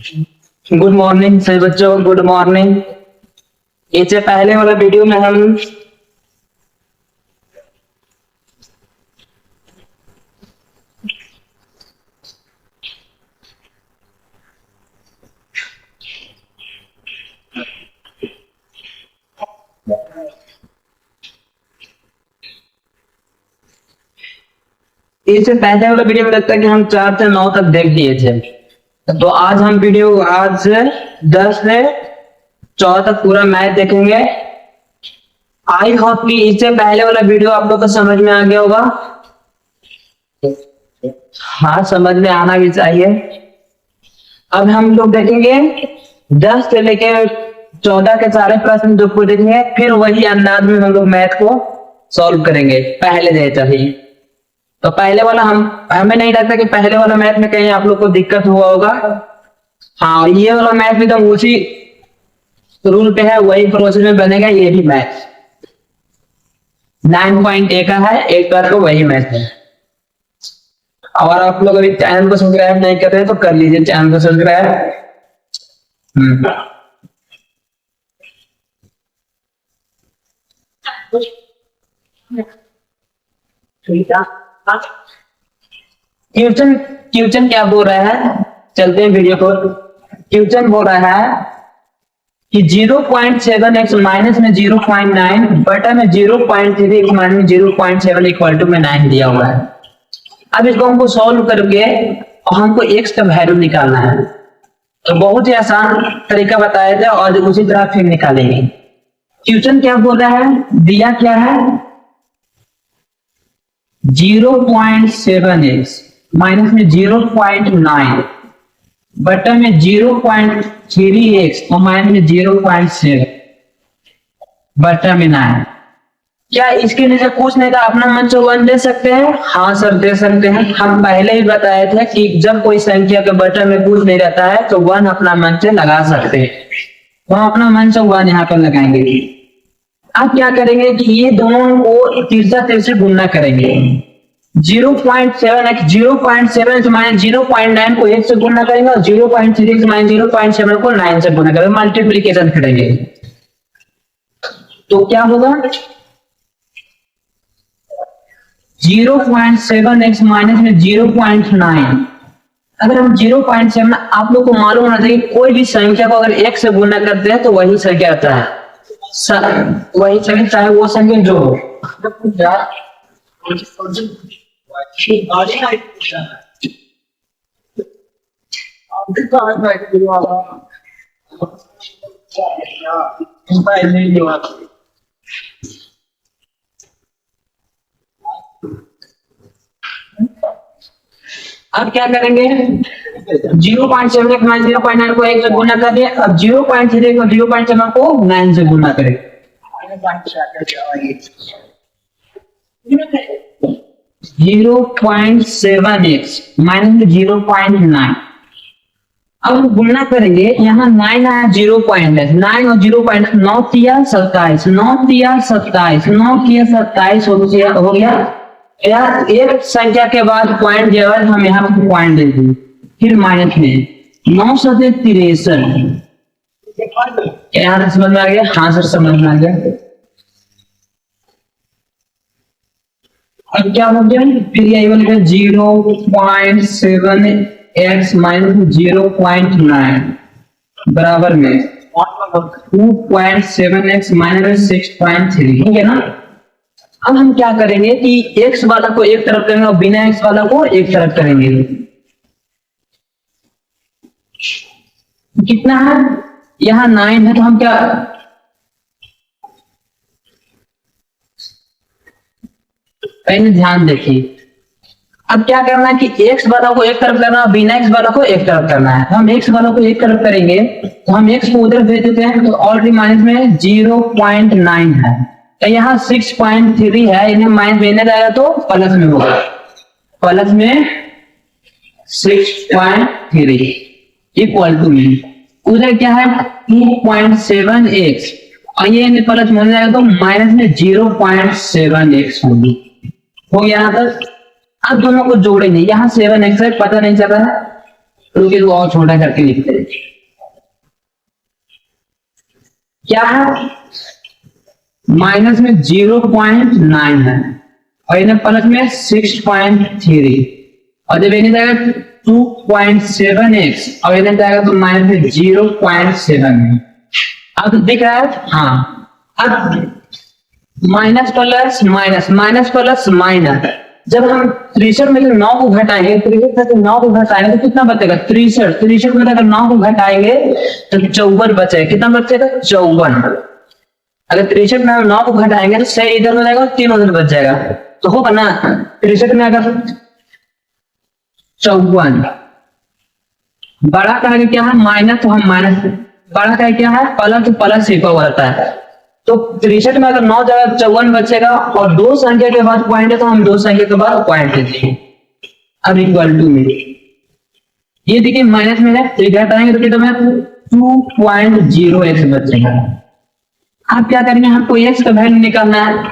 Good morning सभी बच्चों, good morning. इससे पहले वाला वीडियो में हम इससे पहले वाला वीडियो में लगता है कि हम 4 से 9 तक देख लिए थे। तो आज हम वीडियो आज से 10 से 14 तक पूरा मैथ देखेंगे। आई होप कि इससे पहले वाला वीडियो आप लोग को समझ में आ गया होगा। हाँ, समझ में आना भी चाहिए। अब हम लोग देखेंगे 10 से लेके 14 के सारे प्रश्न जो पूछेंगे, फिर वही अंदाज में हम लोग मैथ को सॉल्व करेंगे पहले जैसा ही। तो पहले वाला हमें नहीं लगता कि पहले वाला मैथ में कहीं आप लोग को दिक्कत हुआ होगा। हाँ, ये वाला मैथ भी तो उसी रूल पे है, वही प्रोसेस में बनेगा। ये भी मैथ 9.1 का है, एक बार को वही मैथ है। और आप लोग अभी चैनल को सब्सक्राइब नहीं कर रहे तो कर लीजिए चैनल को सब्सक्राइब। क्वेश्चन क्या बोल रहा है, चलते हैं वीडियो को। क्वेश्चन बोल रहा है कि 0.7x माइनस में 0.9 बटा में 0.3x माइनस में 0.7 इक्वल टू में 9 दिया हुआ है। अब इसको हमको सॉल्व करके हमको x का वैल्यू निकालना है। तो बहुत ही आसान तरीका बताया था और उसी तरह फिर निकालेंगे। क्वेश्चन क्या बोल रहा है, दिया क्या है 0.7x माइनस में 0.9 बटा में 0.3x और माइनस में 0.7 बटा में 9। क्या इसके नीचे कुछ नहीं था, अपना मन से 1 दे सकते हैं? हाँ सर, दे सकते हैं। हम पहले ही बताए थे कि जब कोई संख्या के बटा में कुछ नहीं रहता है तो 1 अपना मन से लगा सकते हैं। तो हम अपना मन से 1 यहाँ पर लगाएंगे। अब क्या करेंगे कि ये दोनों को तीसरा गुणा करेंगे। 0.7x 0.7 माइनस 0.9 को 1 से गुणा करेंगे और 0.3x माइनस 0.7 को 9 से गुणा करेंगे, मल्टीप्लीकेशन करेंगे। तो क्या होगा 0.7x माइनस में 0.9। अगर हम 0.7, आप लोग को मालूम होना चाहिए कोई भी संख्या को अगर 1 से गुणा करते हैं तो वही संख्या आता है, वही संख्या चाहे वो संख्या जो हो। अब क्या करेंगे 0.7 माइनस 0.9 को 1 से गुणा कर दिया। अब 0.3 को 0.7 को 9 से गुणा करें। 0.7x minus 0.9। अब हम गुणा करेंगे, यहाँ 9 आया 0.9 और 0.9 किया 27, 9 किया 27, 9 किया 27 हो गया। यार एक संख्या के बाद पॉइंट जो है हम यहाँ पे पॉइंट दे देंगे, फिर माइनस में 9 सते 63। यहाँ समझ में आ गया? हाँ सर, समझ में आ गया। अब क्या हो गया, फिर यही बोलेगा 0.7x माइनस 0.9 बराबर में 2.7x माइनस 6.3, ठीक है ना। अब हम क्या करेंगे कि x वाला को एक तरफ करेंगे और बिना x वाला को एक तरफ करेंगे। कितना है, यहाँ 9 है तो हम क्या, पहले ध्यान देखिए। अब क्या करना है कि x वाला को एक तरफ करना है, बिना x वाला को एक तरफ करना है। हम x वाला को एक तरफ करेंगे तो हम x को उधर भेज देते हैं, तो ऑलरेडी माइनस में 0.9 है, तो यहाँ 6.3 है, इन्हें माइनस में जाएगा तो प्लस में होगा, प्लस में 6.3 इक्वल टू में उधर क्या है 2.7x और ये प्लस में जाएगा तो माइनस में 0.7x होगी। हो गया यहाँ तक। अब दोनों को जोड़ेंगे, यहाँ 7x है, पता नहीं चल रहा है, तो इसको और छोटा करके लिखते हैं। क्या है, माइनस में 0.9 है और इन्हें प्लस में 6.3 और जब इन्हें जाएगा 2.7x और इन्हें जाएगा तो माइनस में 0.7 है। अब दिख रहा है, हाँ। अब minus plus minus, minus plus minus, जब हम 63 में से 9 को घटाएंगे, 63 में से 9 को घटाएंगे तो कितना बचेगा, 63, 63 में अगर 9 को घटाएंगे तो 54 बचेगा। कितना बचेगा, 54। अगर 63 में 9 को घटाएंगे तो 6 इधर हो जाएगा, 3 उधर बच जाएगा, तो होगा ना। 63 में अगर 54, बड़ा का आगे क्या है माइनस, तो हम माइनस, बड़ा का क्या है प्लस, तो प्लस ही पावर आता है। तो 63 में अगर 9 जगह 54 बचेगा और दो संख्या के बाद पॉइंट है तो हम दो संख्या के बाद पॉइंट देते हैं। अब इक्वल टू में ये देखिए माइनस में है, तो घटाएंगे तो कितना 2.0x बचेगा। आप क्या करेंगे, हमको x का वैल्यू निकालना है,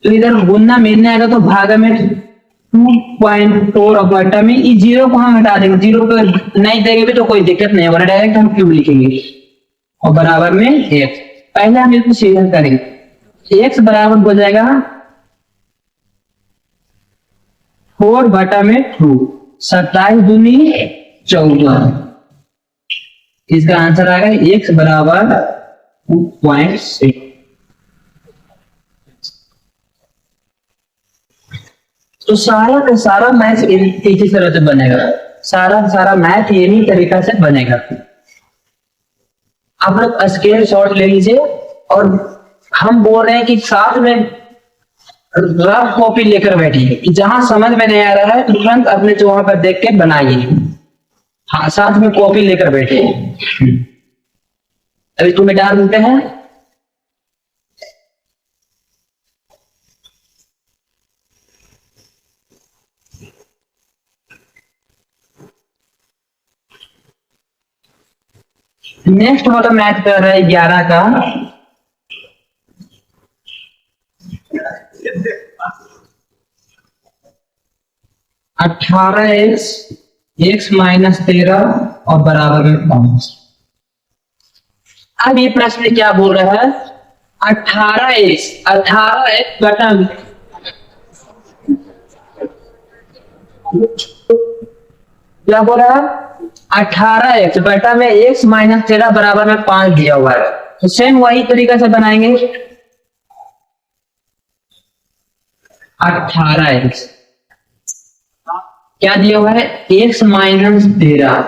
तो इधर गुना मिलने आएगा तो भागा में 2.4 और बटा में इस 0 को हम हटा देंगे, 0 को नहीं देंगे तो कोई दिक्कत नहीं होगा, डायरेक्ट हम क्यूब लिखेंगे और बराबर में x। पहले हम इसको सीधा करेंगे, x बराबर हो जाएगा 4 बटा में 2, 27 दूनी 14। इसका आंसर आएगा x बराबर 2.6। तो सारा का सारा मैथ इसी तरह से बनेगा, सारा मैथ यही तरीका से बनेगा। आप लोग स्केल शॉट ले लीजिए और हम बोल रहे हैं कि साथ में रफ कॉपी लेकर बैठिए, जहां समझ में नहीं आ रहा है तुरंत अपने जो वहां पर देख के बनाइए। हाँ, साथ में कॉपी लेकर बैठिए। अभी तुम्हें डाल देते हैं। नेक्स्ट वाला मैथ कर रहा है 11 का, x माइनस 13 और बराबर में 5। अब ये प्रश्न क्या बोल रहा है, 18x बटा क्या बोल रहा है, 18x बटा में x माइनस 13 बराबर में 5 दिया हुआ है। तो सेम वही तरीका से बनाएंगे। 18x क्या दिया हुआ है, x माइनस 13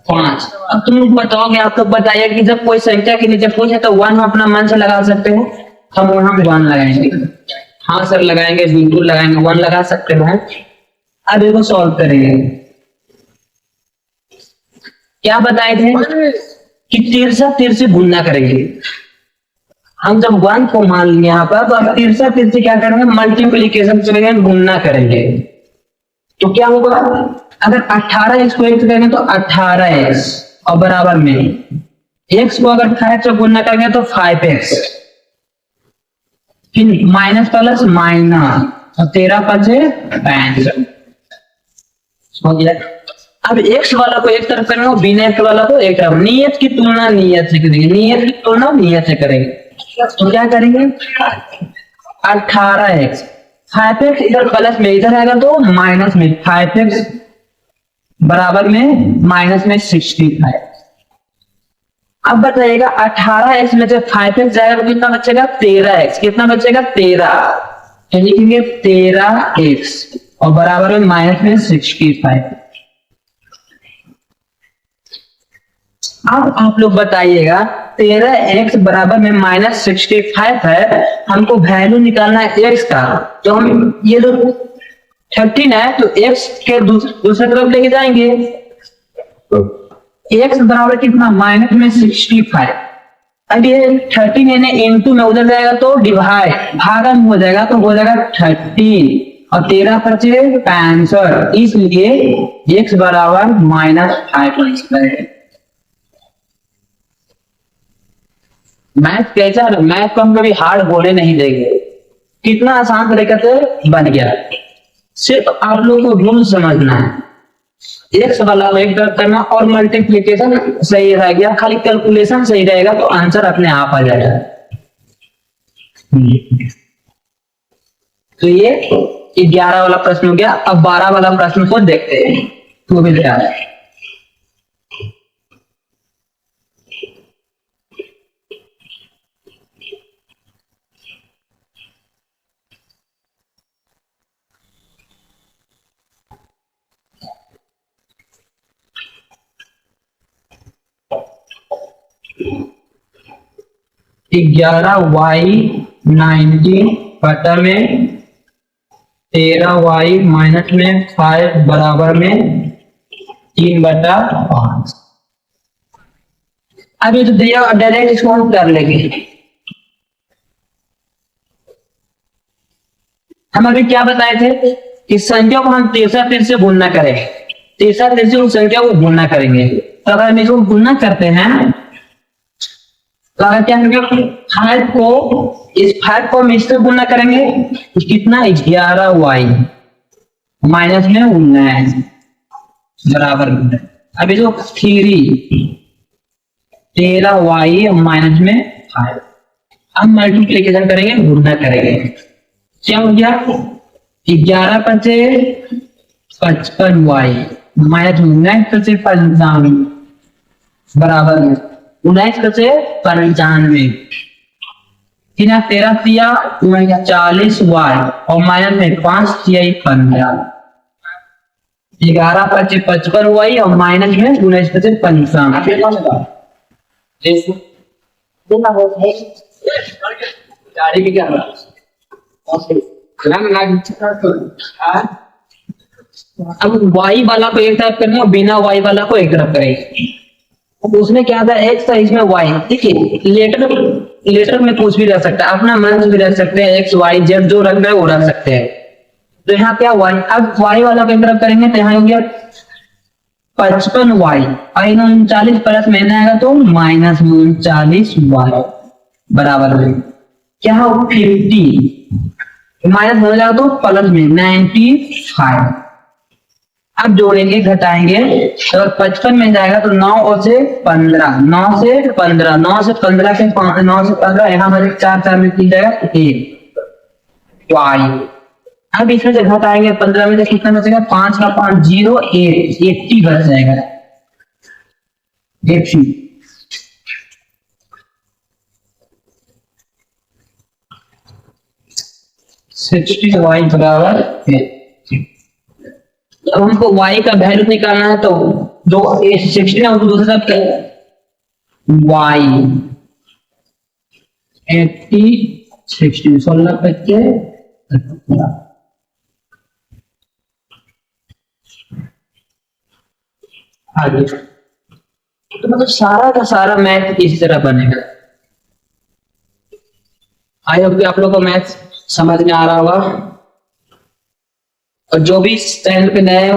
5। अब तुम बताओगे, आप लोग बताइए कि जब कोई संख्या के नीचे पूछे तो 1 अपना मन से लगा सकते हो, हम वहां 1 लगाएंगे। हाँ सर लगाएंगे, बिल्कुल लगाएंगे, 1 लगा सकते हैं। अब इसको सॉल्व करेंगे। क्या बताए थे कि 13 गुणा करेंगे। हम जब 1 को मान लेंगे यहाँ पर, तो अब 13 क्या करेंगे, मल्टीप्लीकेशन करेंगे, गुणा करेंगे। तो क्या होगा, अगर 18x को x करेंगे तो 18x और बराबर में x को अगर 5 से गुणा करेंगे तो 5x, फिर माइनस प्लस माइनस और 13 5 65 हो गया। अब x वाला को एक तरफ करेंगे और बिना x वाला को एक तरफ। नियत की तुलना नियत से करेंगे, नियत की तुलना नियत से करेंगे। तो क्या करेंगे, 18x 5x इधर प्लस में इधर आएगा तो माइनस में 5x बराबर में माइनस में 65। अब बताइएगा 18x में से 5x जाएगा तो कितना बचेगा, 13x। कितना बचेगा, 13। तो लिखेंगे 13x और बराबर में माइनस में 65। अब आप लोग बताइएगा 13x बराबर में माइनस 65 है, हमको वैल्यू निकालना है x का। तो हम ये जो 13 है तो x के दूसरे तरफ लेके जाएंगे। x बराबर कितना, माइनस में 65। अब ये 13 यानी इंटू में उधर जाएगा तो डिवाइड, भागा में हो जाएगा तो हो जाएगा 13 और 13 पचे 65, इसलिए x बराबर माइनस 5। मैथ कैसा है, मैथ को हम कभी हार्ड होने नहीं देंगे। कितना आसान तरीके से बन गया, सिर्फ आप लोगों को रूल समझना है। एक्स वाला को एक तरफ करना और मल्टीप्लीकेशन सही रह गया, खाली कैलकुलेशन सही रहेगा तो आंसर अपने आप आ जाएगा। तो ये 11 वाला प्रश्न हो गया। अब 12 वाला प्रश्न को देखते हैं, तो भी क्या है। ग्यारह वाई 19 बटा में 13 वाई माइनस में 5 बराबर में 3/5। अभी तो दिया, डायरेक्ट इसको हम कर लेंगे। हम अभी क्या बताए थे कि संख्या को हम तीसरा तीर से गुणा करें, तीसरा तीर से उस संख्या को गुणा करेंगे। तो अगर हम इसको गुणा करते हैं तो अगर क्या करेंगे, 5 को इस 5 को हम इससे गुणा करेंगे तो कितना 11 वाई माइनस में 19 बराबर में, अभी जो 13 वाई माइनस में 5। अब मल्टीप्लीकेशन करेंगे, गुणा करेंगे, क्या हो गया 11 पर से 55 वाई माइनस 19 से 95 बराबर में 19 से 95। 13 दिया 40 वाई और माइनस में 5 दिया 15। 11 पर से 55 वाई और माइनस में 19 से 55। अब वाई वाला को एक तरफ करना, बिना वाई वाला को एक तरफ करेंगे। उसमें क्या था, एक्स था, इसमें वाई। देखिए लेटर में कुछ भी रख सकता है, अपना मन से भी रख सकते हैं, एक्स वाई जेड जो रख रहे हैं वो रख सकते हैं। तो यहाँ क्या वाई, अब वाई वाला को एक तरफ करेंगे तो यहाँ हो गया 55 वाई और 39 प्लस में आएगा तो माइनस 39 वाई बराबर में क्या हो 50 माइनस हो जाएगा तो प्लस में 95। अब जोड़ेंगे घटाएंगे तो 55 में जाएगा तो 9 और से 15, 9 से 15, 9 से 15 के 9 से 15 यहाँ पर 4 में तीन जाएगा 1 वाई। अब इसमें से घटाएंगे 15 में से कितना बचेगा, 5 का 5 0 8 80 बच जाएगा 80। 60 वाई बराबर 8। अब हमको y का वैल्यू निकालना है तो जो 60 है उसको दूसरी तरफ y 80 60 16 बच्चे आगे। तो मतलब सारा का सारा मैथ इसी तरह बनेगा। आई होप कि आप लोगों को मैथ समझ में आ रहा होगा। और जो भी चैनल पे नए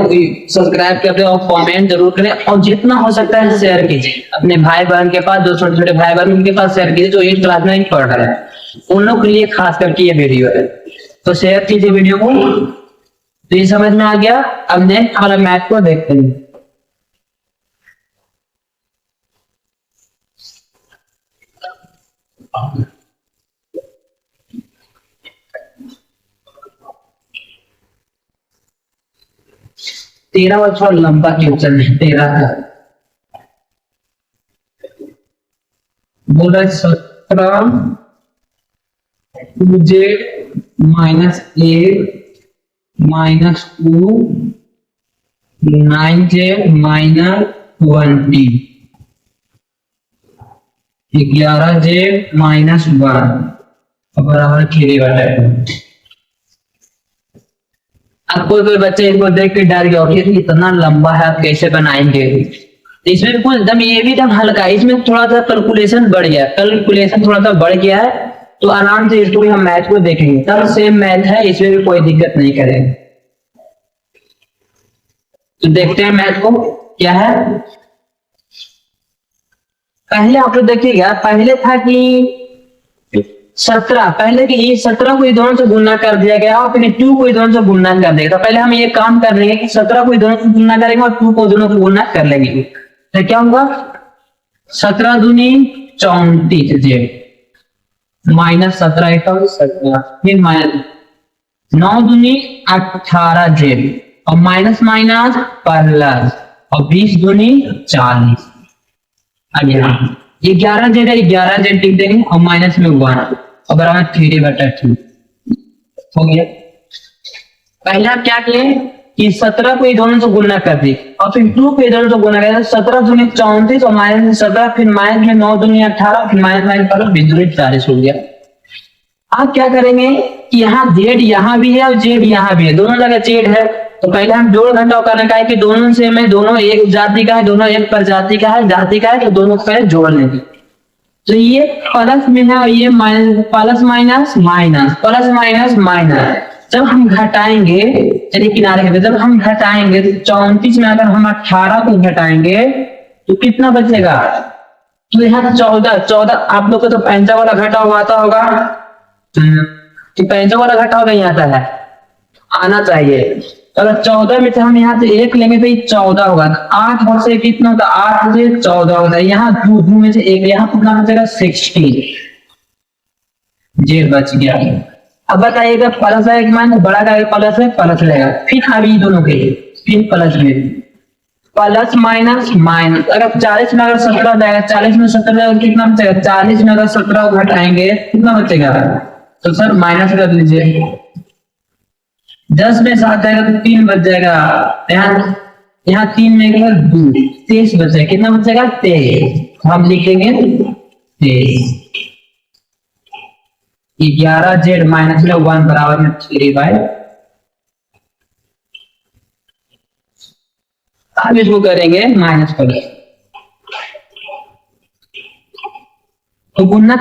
सब्सक्राइब करते और कमेंट जरूर करें और जितना हो सकता है शेयर कीजिए अपने भाई बहन के पास, जो छोटे छोटे भाई बहन उनके पास शेयर कीजिए जो 8 क्लास में पढ़ रहे हैं, उन लोग के लिए खास करके ये वीडियो है। तो शेयर कीजिए वीडियो को। तो ये समझ में आ गया। अब नेक्स्ट वाला मैथ को देखते हैं। तेरह और थोड़ा लंबा क्वेश्चन है। 13 का बोला 17 2z minus a minus 2 9z minus 20 11z minus 1 बराबर 3/2। अब कोई बच्चे इसको देख के डर गया कि इतना लंबा है आप कैसे बनाएंगे। इसमें कुछ एकदम ये भी एकदम हल्का है, इसमें थोड़ा सा कैलकुलेशन बढ़ गया, कैलकुलेशन थोड़ा सा बढ़ गया है। तो आराम से इसको भी हम मैथ को देखेंगे, तब सेम मैथ है, इसमें भी कोई दिक्कत नहीं करेंगे। तो देखते हैं मैथ को क्या है। पहले आप लोग देखिएगा, पहले था कि 17 पहले कि ये 17 को ये दोनों से गुणा कर दिया गया और फिर 2 को ये दोनों से गुणा कर देगा। तो पहले हम ये काम कर लेंगे कि 17 को ये दोनों से गुणा करेंगे और 2 को दोनों से गुणा कर लेंगे। तो क्या होगा 17 दूनी 34 जेड माइनस 17 एक 17 फिर माइनस 9 दूनी 18 जेड और माइनस माइनस प्लस और 20 दूनी 40। अब यहाँ ये 11 जेड है 11 जेड लिख देंगे और माइनस में 1 और बराबर 3/2 हो गया। पहले आप क्या किए कि 17 को ये दोनों से गुणा कर दी और फिर 2 को ये दोनों से गुणा कर 17 दूनी 34 और माइनस 17 फिर माइनस में 9 दूनी 18 फिर माइनस माइनस पर 20 हो गया। आप क्या करेंगे कि यहाँ जेड यहाँ भी है और जेड यहाँ भी है, दोनों जगह जेड है। तो पहले हम जोड़ घटाव करने का है कि दोनों से में दोनों एक जाति का है, दोनों एक प्रजाति का है, जाति का है, तो दोनों को पहले जोड़ लेंगे। तो ये प्लस में है और ये minus, plus minus minus plus minus minus. जब हम घटाएंगे चलिए किनारे के जब हम घटाएंगे तो 34 में अगर हम 18 को घटाएंगे तो कितना बचेगा? तो यहाँ 14 आप लोग को तो 55 वाला घटाव आता होगा, तो 55 वाला घटाव नहीं आता है, आना चाहिए। तो अगर 14 में से हम यहाँ से 1 लेंगे तो ये 14 होगा। 8 और से कितना होगा? 8 से 14 होगा। यहाँ 2 में से 1 यहाँ कितना बचेगा? 16 जेड बच गया। अब बताइएगा प्लस है कि माइनस? बड़ा का प्लस है, प्लस रहेगा। फिर अभी दोनों के लिए फिर प्लस में प्लस माइनस माइनस। अगर 40 में अगर 17 जाएगा, 40 में 17 जाएगा कितना बचेगा? 40 में अगर 17 को घटाएंगे कितना बचेगा? तो सर माइनस कर लीजिए। 10 में 7 जाएगा तो 3 बच जाएगा। यहाँ 3 में 2 23 बचेगा। कितना बचेगा? 23। हम लिखेंगे 23। 11 जेड माइनस में 1 बराबर में 3/। अब इसको करेंगे माइनस प्लस तो गुना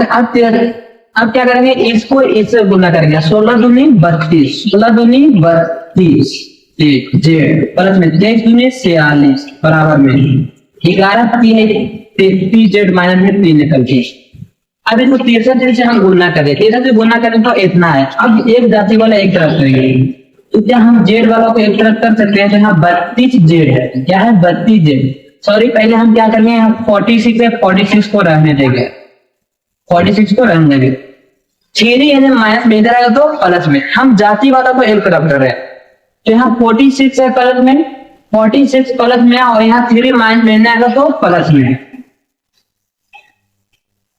अब क्या करेंगे? इसको इससे गुना करेंगे। 16 दूनी 32 16 दूनी 32 जेड प्लस में 23 दूनी 46 बराबर में 11 33 जेड माइनस में 3 निकल के। अब इसको 63 से हम गुना करें, 63 से गुना करें तो इतना है। अब एक जाति वाला एक तरफ करेंगे तो क्या हम जेड वाला को एक तरफ कर सकते हैं? तो यहाँ 32 जेड है। क्या है? 32 जेड। सॉरी पहले हम क्या करेंगे? 46 है, 46 को रहने देंगे, 46 को रहने देंगे। 3 यानी माइनस में इधर आएगा तो प्लस में। हम जाति वाला को एक तरफ कर रहे हैं तो यहाँ 46 है प्लस में, 46 प्लस में और यहाँ 3 माइनस में आएगा तो प्लस में।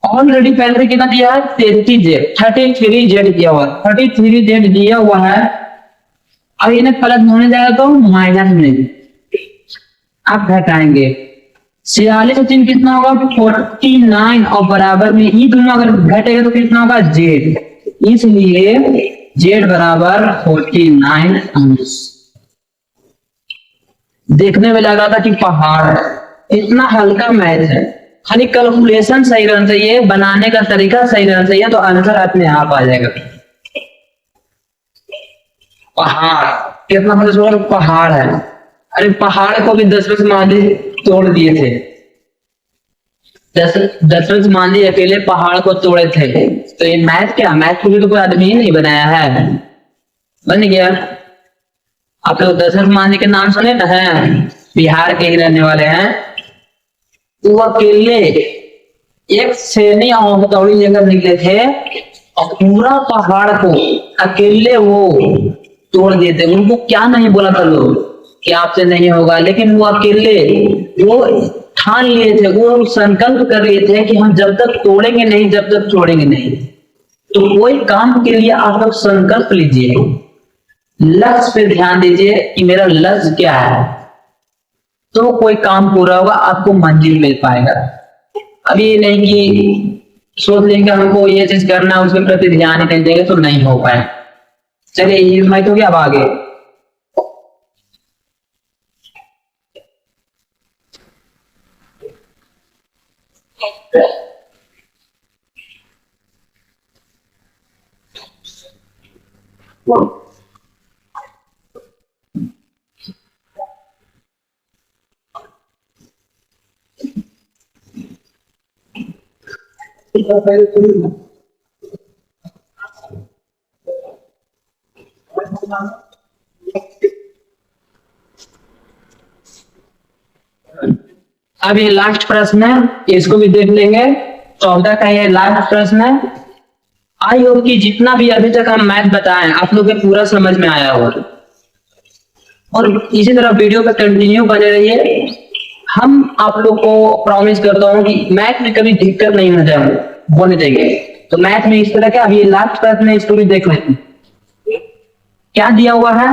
ऑलरेडी पहले कितना दिया है? 33 जेड 33 जेड दिया हुआ, 33 जेड दिया हुआ है। अब इन्हें प्लस होने जाएगा तो माइनस में। आप घटाएंगे 46 से 3 कितना होगा? 49 और बराबर में ये दोनों अगर घटेगा तो कितना होगा? जेड। इसलिए जेड बराबर 49 अंश। देखने में लग रहा था कि पहाड़ है, इतना हल्का मैथ है, खाली कैलकुलेशन सही रहना चाहिए, बनाने का तरीका सही रहना चाहिए तो आंसर अपने आप आ जाएगा। पहाड़ कितना पहाड़ है? अरे पहाड़ को भी 10 मांझी तोड़ दिए थे। 10 मांझी अकेले पहाड़ को तोड़े थे। तो ये मैथ क्या? मैथ को भी तो कोई आदमी ही नहीं बनाया है, बन गया। आप लोग 10 मांझी के नाम सुने ना? है बिहार के ही रहने वाले हैं। वो अकेले एक सेनी और हथौड़ी लेकर निकले थे और पूरा पहाड़ को अकेले वो तोड़ दिए थे। उनको क्या नहीं बोला था लोग कि आपसे नहीं होगा, लेकिन वो अकेले वो ठान लिए थे, वो संकल्प कर लिए थे कि हम जब तक तोड़ेंगे नहीं, जब तक छोड़ेंगे नहीं। तो कोई काम के लिए आप लोग संकल्प लीजिए, लक्ष्य पे ध्यान दीजिए कि मेरा लक्ष्य क्या है, तो कोई काम पूरा होगा, आपको मंजिल मिल पाएगा। अभी ये नहीं कि सोच लेंगे हमको ये चीज करना है उसके प्रति ध्यान ही नहीं देंगे तो नहीं हो पाए। चलिए ये मैं तो क्या अब आगे अब ये लास्ट प्रश्न है, इसको भी देख लेंगे। 14 का ये लास्ट प्रश्न है। आई होप कि जितना भी अभी तक हम मैथ बताएं आप लोग को पूरा समझ में आया होगा, और इसी तरह वीडियो पे कंटिन्यू बने रहिए। हम आप लोग को प्रॉमिस करता हूँ कि मैथ में कभी दिक्कत नहीं होने देंगे। तो मैथ में इस तरह का अभी लास्ट प्रश्न है, इसको भी देख लेते हैं। क्या दिया हुआ है?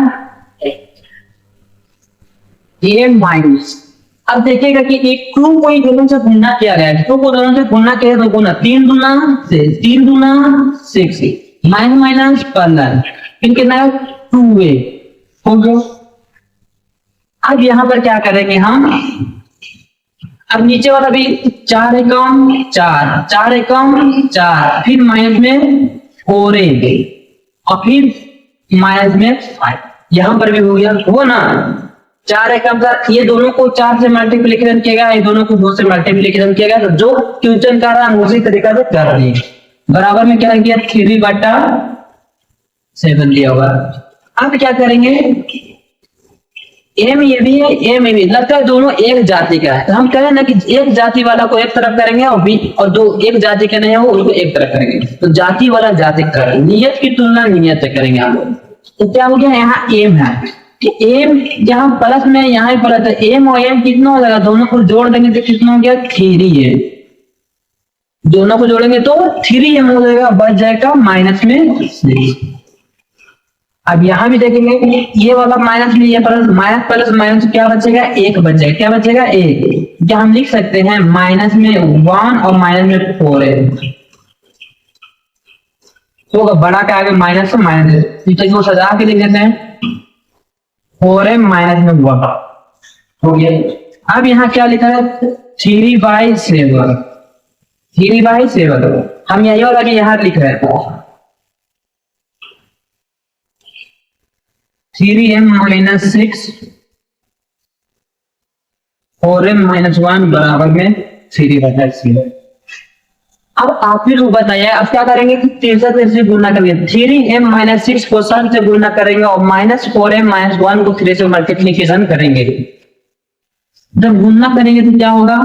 ए माइनस, अब देखिएगा कि एक टू को दोनों से गुणा किया गया है। टू को दोनों से गुणा किया तो गुना 3 दूना 6 माइनस माइनस 15, फिर कितना है 2a हो गया। अब यहाँ पर क्या करेंगे हम, अब नीचे वाला भी 4 एकम 4 4 एकम 4, फिर माइनस में 4a और फिर माइनस में 5, यहाँ पर भी हो गया वो ना 4 एकम 4। ये दोनों को 4 से मल्टीप्लिकेशन किया गया, ये दोनों को 2 से मल्टीप्लिकेशन किया गया। तो जो क्वेश्चन कर रहा है उसी तरीका से कर रही है। बराबर में क्या किया 3/7 दिया हुआ। अब क्या करेंगे, एम ये भी है एम ये भी, लगता है दोनों एक जाति का है। तो हम कहें ना कि एक जाति वाला को एक तरफ करेंगे और बी, और जो एक जाति के नहीं है वो उसको एक तरफ करेंगे। तो जाति वाला जाति करेंगे, नियत की तुलना नियत से करेंगे हम लोग। तो क्या हो गया, यहाँ एम है कि एम यहाँ प्लस में यहाँ प्लस है, एम और एम कितना हो जाएगा, दोनों को जोड़ देंगे तो कितना हो गया 3 है। दोनों को जोड़ेंगे तो 3m हो जाएगा, बच जाएगा माइनस में 6। अब यहाँ भी देखेंगे ये वाला माइनस में ये प्लस, माइनस प्लस माइनस क्या बचेगा 1 बचेगा। क्या बचेगा 1। क्या हम लिख सकते हैं माइनस में 1 और माइनस में 4 है, तो बड़ा का आगे माइनस से माइनस, तो इसको सजा के लिख देते हैं 4m माइनस में 1 हो गया। अब यहाँ क्या लिखा है 3/7, 3/7 हम यही वाला भी यहाँ लिख रहे हैं 3m माइनस 6 4m माइनस 1 बराबर में 3/7। अब आप ही लोग बताइए, अब क्या करेंगे कि 3 से गुणा करेंगे, 3m माइनस 6 को 7 से गुणा करेंगे और माइनस 4m माइनस 1 को 3 से मल्टीप्लिकेशन करेंगे। जब गुणा करेंगे तो क्या होगा,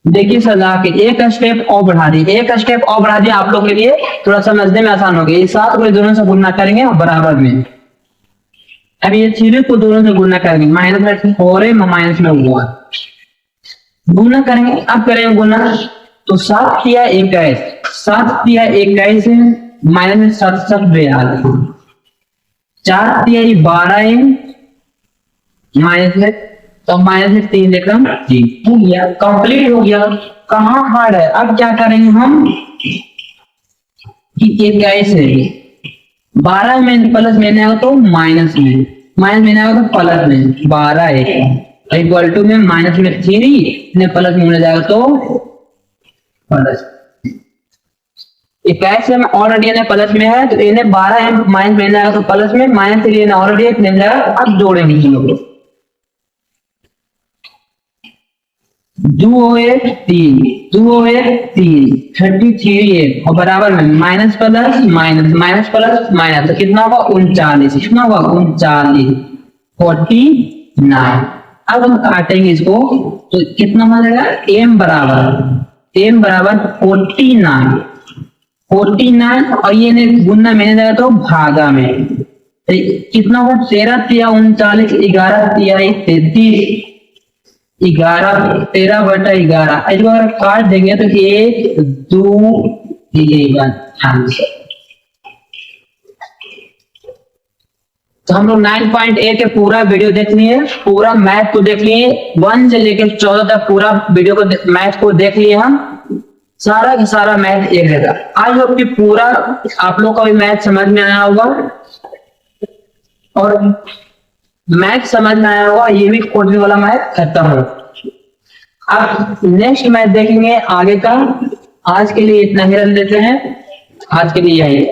देखिए सजा के एक स्टेप और बढ़ा दी, एक स्टेप और बढ़ा दिया आप लोग के लिए थोड़ा समझने में आसान हो गया। ये 7 को दोनों से गुणा करेंगे और बराबर में, अब ये 3 को दोनों से गुणा करेंगे, माइनस में 4m माइनस में 1 गुना करेंगे। अब करेंगे गुना तो 7 किया 21, 7 किया 21 है, माइनस में 7 7 42, 4 किया 12 है, माइनस में तो माइनस में 3 एकम 3 हो गया, कंप्लीट हो गया। कहाँ हार्ड है, अब क्या करेंगे हम कि 21 है 12 में प्लस में आएगा तो माइनस में, माइनस में आएगा तो प्लस में 12 है इक्वल टू में माइनस में 3 ने प्लस में जाएगा तो प्लस 21 में ऑलरेडी ने प्लस में है तो इन्हें 12 है माइनस में जाएगा तो प्लस में, माइनस 3 ने ऑलरेडी मिल जाएगा। अब जोड़ेंगे इन लोगों को 2 1 3 2 1 3 33 है और बराबर में minus plus minus minus plus minus, तो कितना होगा 39, कितना होगा 39 49। अब हम काटेंगे इसको तो कितना हो जाएगा m बराबर 49 और ये ने गुना में जाएगा तो भागा में, तो कितना होगा 13 3 39 11 3 33 11 13/11। इसको अगर काट देंगे तो 1 2 11 आंसर। तो हम लोग 9.8 के पूरा वीडियो देख लिए, पूरा मैथ को देख लिए, 1 से लेकर 14 तक पूरा वीडियो को मैथ को देख लिए। हम सारा का सारा मैथ एक जगह। आज होप कि पूरा आप लोग का भी मैथ समझ में आया होगा और मैथ समझ में आया होगा, ये भी कोडिंग वाला मैथ खत्म हो। अब नेक्स्ट मैथ देखेंगे आगे का। आज के लिए इतना ही रख देते हैं, आज के लिए यही।